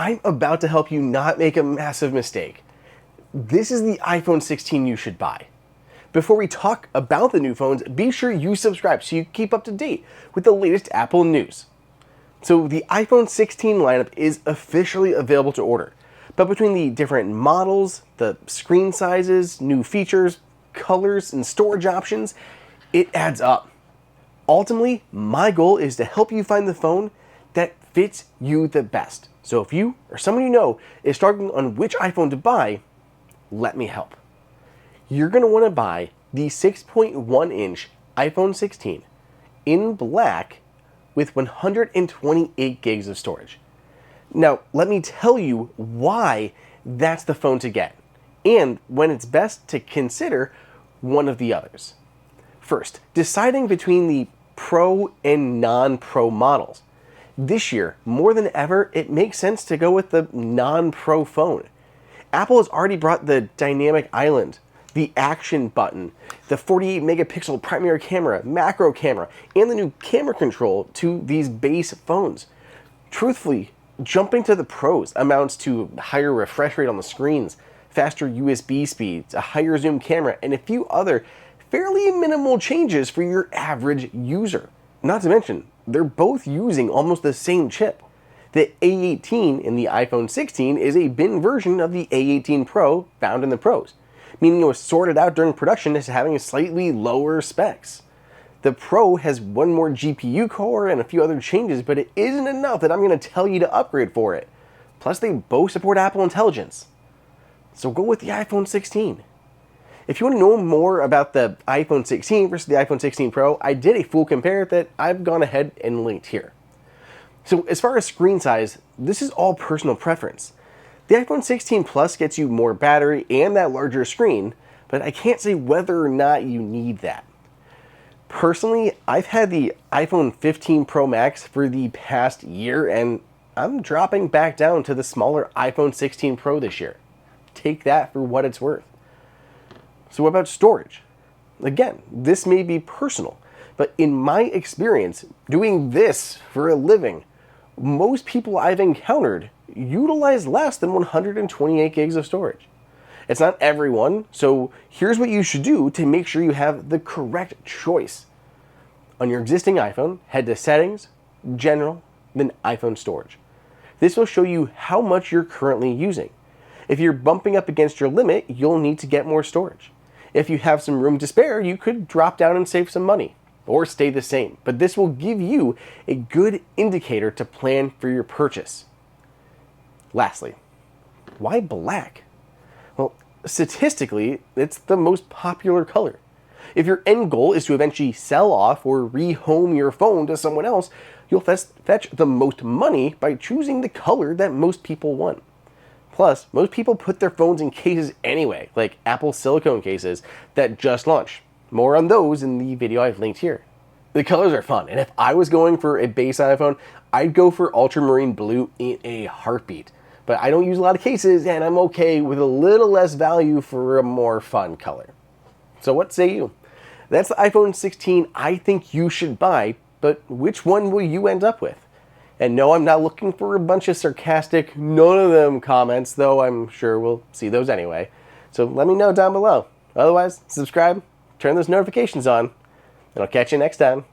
I'm about to help you not make a massive mistake. This is the iPhone 16 you should buy. Before we talk about the new phones, be sure you subscribe so you keep up to date with the latest Apple news. So the iPhone 16 lineup is officially available to order, but between the different models, the screen sizes, new features, colors, and storage options, it adds up. Ultimately, my goal is to help you find the phone that fits you the best. So if you or someone you know is struggling on which iPhone to buy, let me help. You're going to want to buy the 6.1-inch iPhone 16 in black with 128 gigs of storage. Now, let me tell you why that's the phone to get, and when it's best to consider one of the others. First, deciding between the Pro and non-Pro models. This year, more than ever, it makes sense to go with the non-Pro phone. Apple has already brought the dynamic island, the action button, the 48 megapixel primary camera, macro camera, and the new camera control to these base phones. Truthfully, jumping to the Pros amounts to higher refresh rate on the screens, faster USB speeds, a higher zoom camera, and a few other fairly minimal changes for your average user. Not to mention, they're both using almost the same chip. The A18 in the iPhone 16 is a bin version of the A18 Pro found in the Pros, meaning it was sorted out during production as having slightly lower specs. The Pro has one more GPU core and a few other changes, but it isn't enough that I'm going to tell you to upgrade for it. Plus, they both support Apple Intelligence. So go with the iPhone 16. If you want to know more about the iPhone 16 versus the iPhone 16 Pro, I did a full compare that I've gone ahead and linked here. So as far as screen size, this is all personal preference. The iPhone 16 Plus gets you more battery and that larger screen, but I can't say whether or not you need that. Personally, I've had the iPhone 15 Pro Max for the past year, and I'm dropping back down to the smaller iPhone 16 Pro this year. Take that for what it's worth. So what about storage? Again, this may be personal, but in my experience, doing this for a living, most people I've encountered utilize less than 128 gigs of storage. It's not everyone, so here's what you should do to make sure you have the correct choice. On your existing iPhone, head to Settings, General, then iPhone Storage. This will show you how much you're currently using. If you're bumping up against your limit, you'll need to get more storage. If you have some room to spare, you could drop down and save some money, or stay the same, but this will give you a good indicator to plan for your purchase. Lastly, why black? Well, statistically, it's the most popular color. If your end goal is to eventually sell off or rehome your phone to someone else, you'll fetch the most money by choosing the color that most people want. Plus, most people put their phones in cases anyway, like Apple silicone cases that just launched. More on those in the video I've linked here. The colors are fun, and if I was going for a base iPhone, I'd go for ultramarine blue in a heartbeat. But I don't use a lot of cases, and I'm okay with a little less value for a more fun color. So what say you? That's the iPhone 16 I think you should buy, but which one will you end up with? And no, I'm not looking for a bunch of sarcastic, none of them comments, though I'm sure we'll see those anyway. So let me know down below. Otherwise, subscribe, turn those notifications on, and I'll catch you next time.